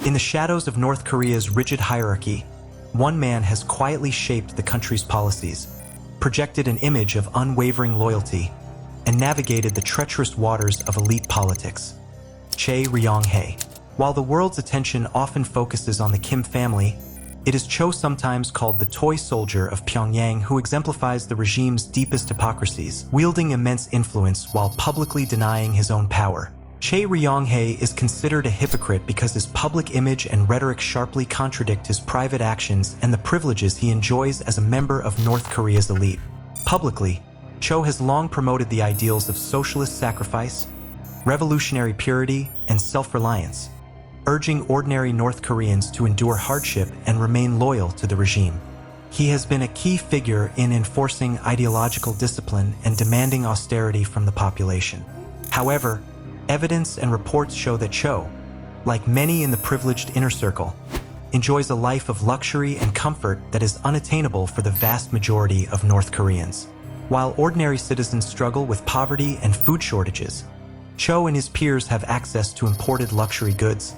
In the shadows of North Korea's rigid hierarchy, one man has quietly shaped the country's policies, projected an image of unwavering loyalty, and navigated the treacherous waters of elite politics. Choe Ryong Hae. While the world's attention often focuses on the Kim family, it is Choe, sometimes called the toy soldier of Pyongyang, who exemplifies the regime's deepest hypocrisies, wielding immense influence while publicly denying his own power. Choe Ryong Hae is considered a hypocrite because his public image and rhetoric sharply contradict his private actions and the privileges he enjoys as a member of North Korea's elite. Publicly, Choe has long promoted the ideals of socialist sacrifice, revolutionary purity, and self-reliance, urging ordinary North Koreans to endure hardship and remain loyal to the regime. He has been a key figure in enforcing ideological discipline and demanding austerity from the population. However, evidence and reports show that Choe, like many in the privileged inner circle, enjoys a life of luxury and comfort that is unattainable for the vast majority of North Koreans. While ordinary citizens struggle with poverty and food shortages, Choe and his peers have access to imported luxury goods,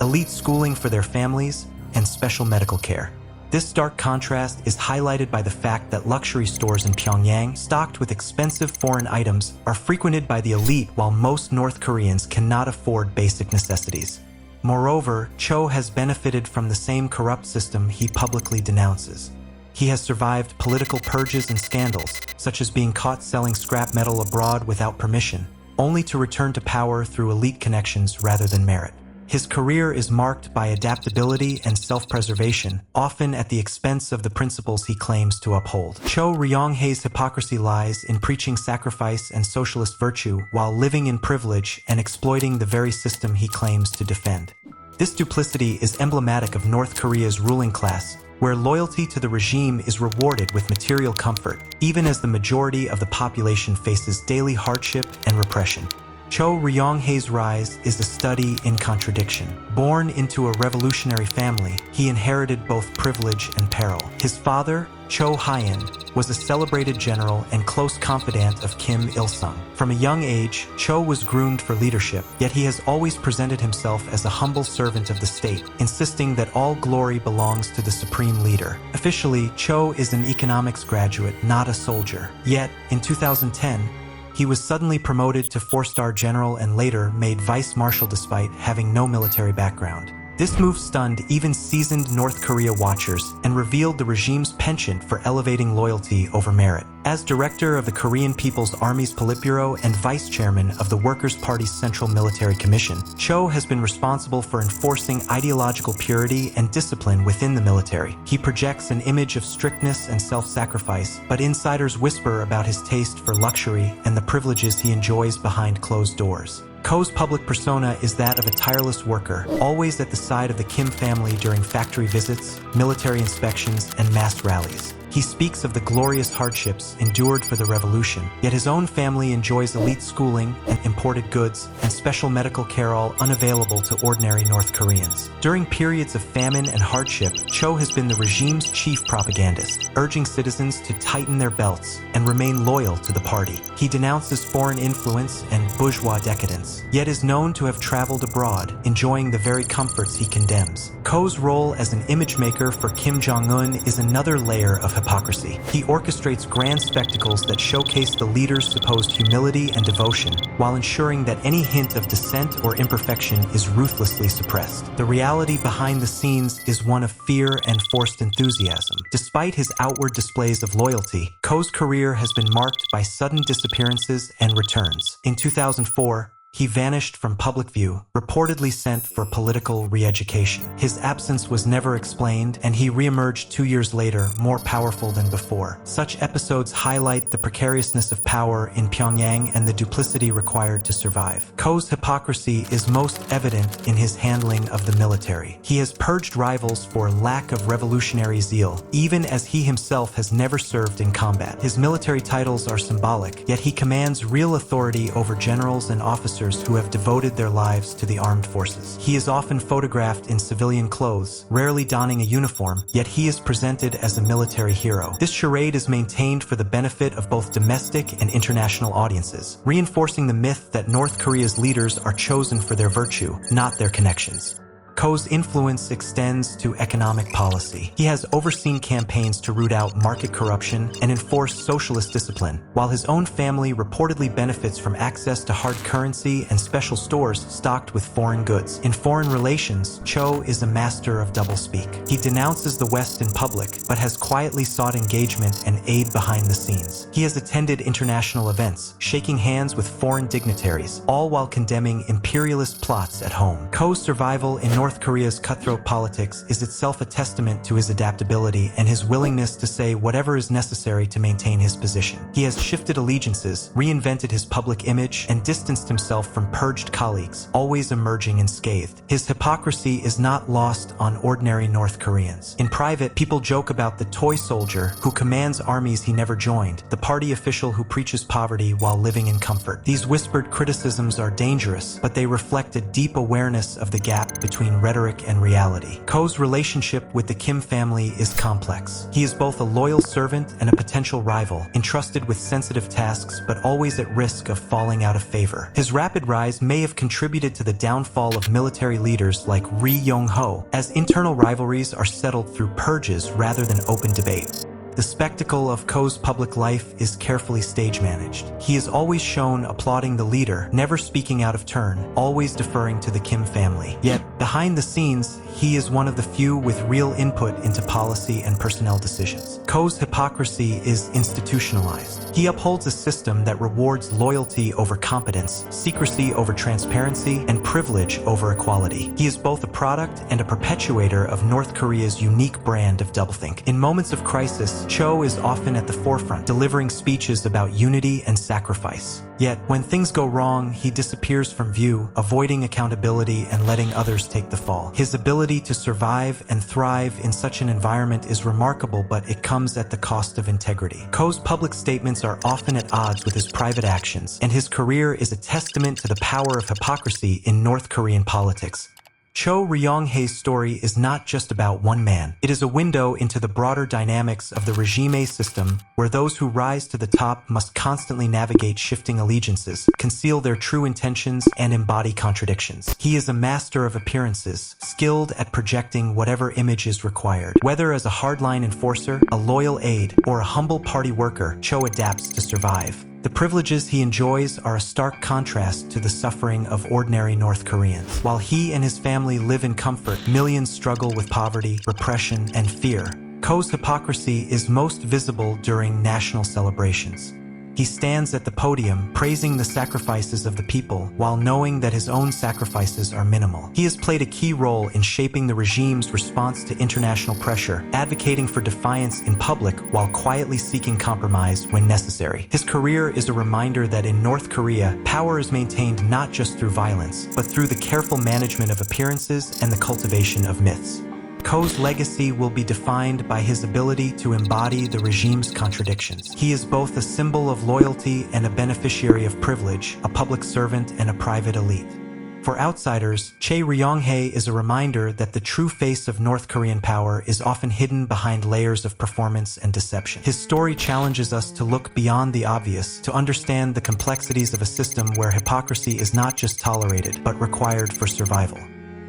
elite schooling for their families, and special medical care. This stark contrast is highlighted by the fact that luxury stores in Pyongyang, stocked with expensive foreign items, are frequented by the elite while most North Koreans cannot afford basic necessities. Moreover, Choe has benefited from the same corrupt system he publicly denounces. He has survived political purges and scandals, such as being caught selling scrap metal abroad without permission, only to return to power through elite connections rather than merit. His career is marked by adaptability and self-preservation, often at the expense of the principles he claims to uphold. Choe Ryong Hae's hypocrisy lies in preaching sacrifice and socialist virtue while living in privilege and exploiting the very system he claims to defend. This duplicity is emblematic of North Korea's ruling class, where loyalty to the regime is rewarded with material comfort, even as the majority of the population faces daily hardship and repression. Choe Ryong Hae's rise is a study in contradiction. Born into a revolutionary family, he inherited both privilege and peril. His father, Choe Hyun, was a celebrated general and close confidant of Kim Il-sung. From a young age, Choe was groomed for leadership, yet he has always presented himself as a humble servant of the state, insisting that all glory belongs to the supreme leader. Officially, Choe is an economics graduate, not a soldier. Yet, in 2010, he was suddenly promoted to 4-star general and later made vice marshal despite having no military background. This move stunned even seasoned North Korea watchers and revealed the regime's penchant for elevating loyalty over merit. As director of the Korean People's Army's Politburo and vice chairman of the Workers' Party's Central Military Commission, Choe has been responsible for enforcing ideological purity and discipline within the military. He projects an image of strictness and self-sacrifice, but insiders whisper about his taste for luxury and the privileges he enjoys behind closed doors. Choe's public persona is that of a tireless worker, always at the side of the Kim family during factory visits, military inspections, and mass rallies. He speaks of the glorious hardships endured for the revolution, yet his own family enjoys elite schooling and imported goods and special medical care, all unavailable to ordinary North Koreans. During periods of famine and hardship, Choe has been the regime's chief propagandist, urging citizens to tighten their belts and remain loyal to the party. He denounces foreign influence and bourgeois decadence, yet is known to have traveled abroad, enjoying the very comforts he condemns. Choe's role as an image maker for Kim Jong-un is another layer of hypocrisy. He orchestrates grand spectacles that showcase the leader's supposed humility and devotion, while ensuring that any hint of dissent or imperfection is ruthlessly suppressed. The reality behind the scenes is one of fear and forced enthusiasm. Despite his outward displays of loyalty, Choe's career has been marked by sudden disappearances and returns. In 2004, he vanished from public view, reportedly sent for political re-education. His absence was never explained, and he re-emerged 2 years later, more powerful than before. Such episodes highlight the precariousness of power in Pyongyang and the duplicity required to survive. Choe's hypocrisy is most evident in his handling of the military. He has purged rivals for lack of revolutionary zeal, even as he himself has never served in combat. His military titles are symbolic, yet he commands real authority over generals and officers who have devoted their lives to the armed forces. He is often photographed in civilian clothes, rarely donning a uniform, yet he is presented as a military hero. This charade is maintained for the benefit of both domestic and international audiences, reinforcing the myth that North Korea's leaders are chosen for their virtue, not their connections. Choe's influence extends to economic policy. He has overseen campaigns to root out market corruption and enforce socialist discipline, while his own family reportedly benefits from access to hard currency and special stores stocked with foreign goods. In foreign relations, Choe is a master of doublespeak. He denounces the West in public, but has quietly sought engagement and aid behind the scenes. He has attended international events, shaking hands with foreign dignitaries, all while condemning imperialist plots at home. Choe's survival in North Korea's cutthroat politics is itself a testament to his adaptability and his willingness to say whatever is necessary to maintain his position. He has shifted allegiances, reinvented his public image, and distanced himself from purged colleagues, always emerging unscathed. His hypocrisy is not lost on ordinary North Koreans. In private, people joke about the toy soldier who commands armies he never joined, the party official who preaches poverty while living in comfort. These whispered criticisms are dangerous, but they reflect a deep awareness of the gap between rhetoric and reality. Choe's relationship with the Kim family is complex. He is both a loyal servant and a potential rival, entrusted with sensitive tasks but always at risk of falling out of favor. His rapid rise may have contributed to the downfall of military leaders like Choe Ryong Hae, as internal rivalries are settled through purges rather than open debate. The spectacle of Choe's public life is carefully stage-managed. He is always shown applauding the leader, never speaking out of turn, always deferring to the Kim family. Yet, behind the scenes, he is one of the few with real input into policy and personnel decisions. Choe's hypocrisy is institutionalized. He upholds a system that rewards loyalty over competence, secrecy over transparency, and privilege over equality. He is both a product and a perpetuator of North Korea's unique brand of doublethink. In moments of crisis, Choe is often at the forefront, delivering speeches about unity and sacrifice. Yet, when things go wrong, he disappears from view, avoiding accountability and letting others take the fall. His ability to survive and thrive in such an environment is remarkable, but it comes at the cost of integrity. Choe's public statements are often at odds with his private actions, and his career is a testament to the power of hypocrisy in North Korean politics. Choe Ryong Hae's story is not just about one man. It is a window into the broader dynamics of the regime system, where those who rise to the top must constantly navigate shifting allegiances, conceal their true intentions, and embody contradictions. He is a master of appearances, skilled at projecting whatever image is required. Whether as a hardline enforcer, a loyal aide, or a humble party worker, Choe adapts to survive. The privileges he enjoys are a stark contrast to the suffering of ordinary North Koreans. While he and his family live in comfort, millions struggle with poverty, repression, and fear. Choe's hypocrisy is most visible during national celebrations. He stands at the podium, praising the sacrifices of the people, while knowing that his own sacrifices are minimal. He has played a key role in shaping the regime's response to international pressure, advocating for defiance in public while quietly seeking compromise when necessary. His career is a reminder that in North Korea, power is maintained not just through violence, but through the careful management of appearances and the cultivation of myths. Choe's legacy will be defined by his ability to embody the regime's contradictions. He is both a symbol of loyalty and a beneficiary of privilege, a public servant and a private elite. For outsiders, Choe Ryong Hae is a reminder that the true face of North Korean power is often hidden behind layers of performance and deception. His story challenges us to look beyond the obvious, to understand the complexities of a system where hypocrisy is not just tolerated, but required for survival.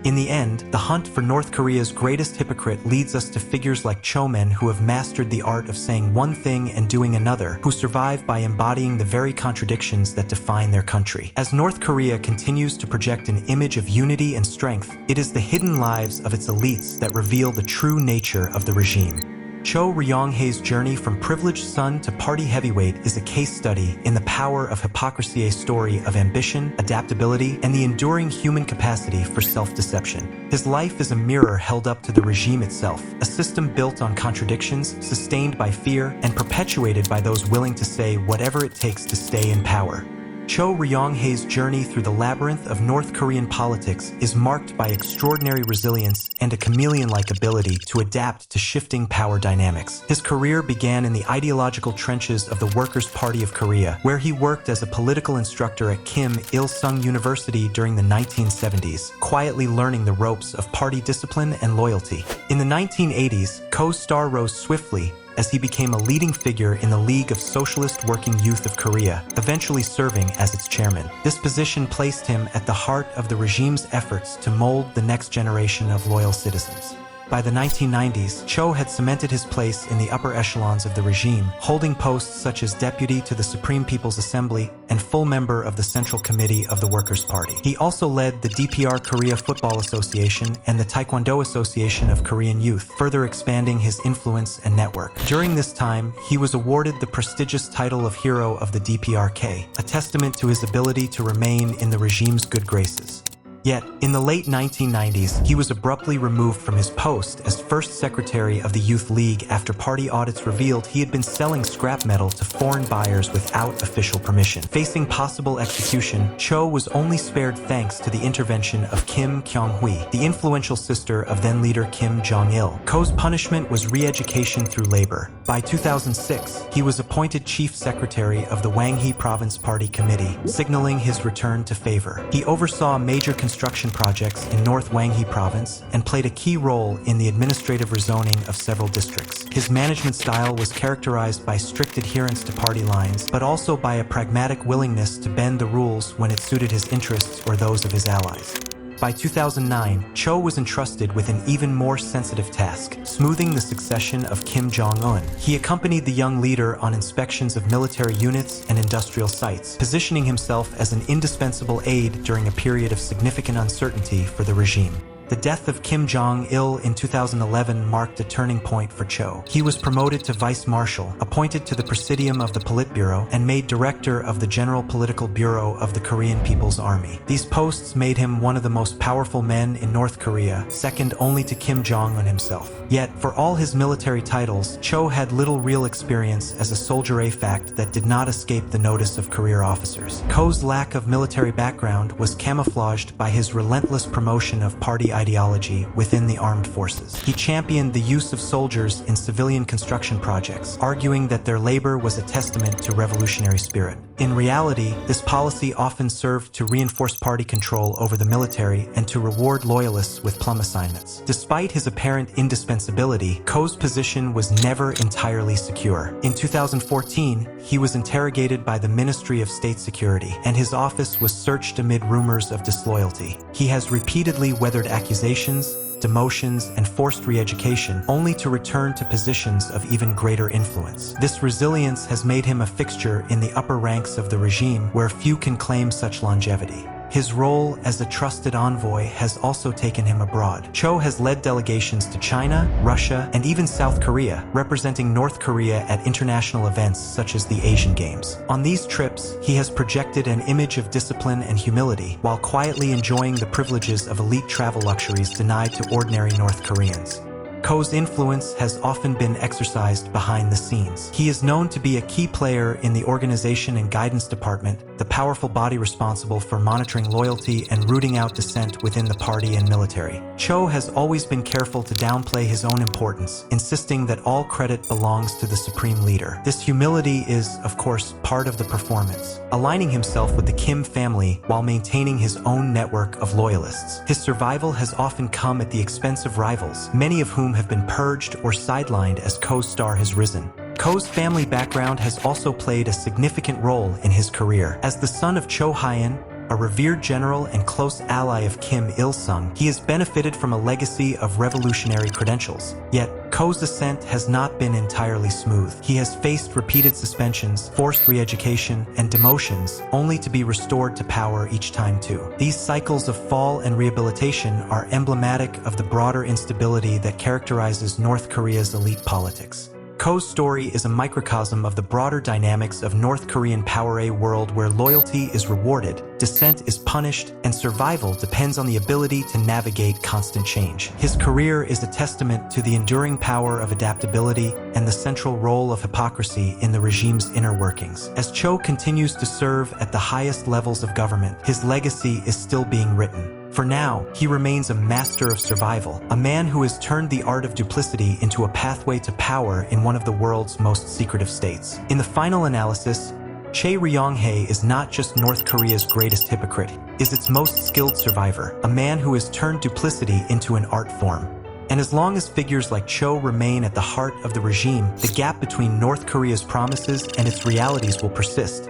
In the end, the hunt for North Korea's greatest hypocrite leads us to figures like Choemen who have mastered the art of saying one thing and doing another, who survive by embodying the very contradictions that define their country. As North Korea continues to project an image of unity and strength, it is the hidden lives of its elites that reveal the true nature of the regime. Choe Ryong Hae's journey from privileged son to party heavyweight is a case study in the power of hypocrisy, a story of ambition, adaptability, and the enduring human capacity for self-deception. His life is a mirror held up to the regime itself, a system built on contradictions, sustained by fear, and perpetuated by those willing to say whatever it takes to stay in power. Choe Ryong Hae's journey through the labyrinth of North Korean politics is marked by extraordinary resilience and a chameleon-like ability to adapt to shifting power dynamics. His career began in the ideological trenches of the Workers' Party of Korea, where he worked as a political instructor at Kim Il-sung University during the 1970s, quietly learning the ropes of party discipline and loyalty. In the 1980s, Choe's star rose swiftly, as he became a leading figure in the League of Socialist Working Youth of Korea, eventually serving as its chairman. This position placed him at the heart of the regime's efforts to mold the next generation of loyal citizens. By the 1990s, Choe had cemented his place in the upper echelons of the regime, holding posts such as deputy to the Supreme People's Assembly and full member of the Central Committee of the Workers' Party. He also led the DPR Korea Football Association and the Taekwondo Association of Korean Youth, further expanding his influence and network. During this time, he was awarded the prestigious title of Hero of the DPRK, a testament to his ability to remain in the regime's good graces. Yet, in the late 1990s, he was abruptly removed from his post as first secretary of the Youth League after party audits revealed he had been selling scrap metal to foreign buyers without official permission. Facing possible execution, Choe was only spared thanks to the intervention of Kim Kyung-hui, the influential sister of then-leader Kim Jong-il. Choe's punishment was re-education through labor. By 2006, he was appointed chief secretary of the Hwanghae Province Party Committee, signaling his return to favor. He oversaw major construction projects in North Hwanghae Province and played a key role in the administrative rezoning of several districts. His management style was characterized by strict adherence to party lines, but also by a pragmatic willingness to bend the rules when it suited his interests or those of his allies. By 2009, Choe was entrusted with an even more sensitive task, smoothing the succession of Kim Jong-un. He accompanied the young leader on inspections of military units and industrial sites, positioning himself as an indispensable aide during a period of significant uncertainty for the regime. The death of Kim Jong-il in 2011 marked a turning point for Choe. He was promoted to vice marshal, appointed to the presidium of the Politburo, and made director of the General Political Bureau of the Korean People's Army. These posts made him one of the most powerful men in North Korea, second only to Kim Jong-un himself. Yet, for all his military titles, Choe had little real experience as a soldier, a fact that did not escape the notice of career officers. Choe's lack of military background was camouflaged by his relentless promotion of party ideology within the armed forces. He championed the use of soldiers in civilian construction projects, arguing that their labor was a testament to revolutionary spirit. In reality, this policy often served to reinforce party control over the military and to reward loyalists with plum assignments. Despite his apparent indispensability, Choe's position was never entirely secure. In 2014, he was interrogated by the Ministry of State Security, and his office was searched amid rumors of disloyalty. He has repeatedly weathered accusations, demotions, and forced re-education, only to return to positions of even greater influence. This resilience has made him a fixture in the upper ranks of the regime, where few can claim such longevity. His role as a trusted envoy has also taken him abroad. Choe has led delegations to China, Russia, and even South Korea, representing North Korea at international events such as the Asian Games. On these trips, he has projected an image of discipline and humility, while quietly enjoying the privileges of elite travel luxuries denied to ordinary North Koreans. Choe's influence has often been exercised behind the scenes. He is known to be a key player in the Organization and Guidance Department, the powerful body responsible for monitoring loyalty and rooting out dissent within the party and military. Choe has always been careful to downplay his own importance, insisting that all credit belongs to the supreme leader. This humility is, of course, part of the performance, aligning himself with the Kim family while maintaining his own network of loyalists. His survival has often come at the expense of rivals, many of whom have been purged or sidelined as Choe's star has risen. Choe's family background has also played a significant role in his career. As the son of Choe Hyun, a revered general and close ally of Kim Il-sung, he has benefited from a legacy of revolutionary credentials. Yet, Choe's ascent has not been entirely smooth. He has faced repeated suspensions, forced re-education, and demotions, only to be restored to power each time too. These cycles of fall and rehabilitation are emblematic of the broader instability that characterizes North Korea's elite politics. Choe's story is a microcosm of the broader dynamics of North Korean power, a world where loyalty is rewarded, dissent is punished, and survival depends on the ability to navigate constant change. His career is a testament to the enduring power of adaptability and the central role of hypocrisy in the regime's inner workings. As Choe continues to serve at the highest levels of government, his legacy is still being written. For now, he remains a master of survival, a man who has turned the art of duplicity into a pathway to power in one of the world's most secretive states. In the final analysis, Choe Ryong Hae is not just North Korea's greatest hypocrite, is its most skilled survivor, a man who has turned duplicity into an art form. And as long as figures like Choe remain at the heart of the regime, the gap between North Korea's promises and its realities will persist,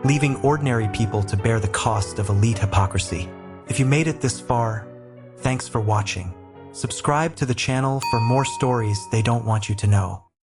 leaving ordinary people to bear the cost of elite hypocrisy. If you made it this far, thanks for watching. Subscribe to the channel for more stories they don't want you to know.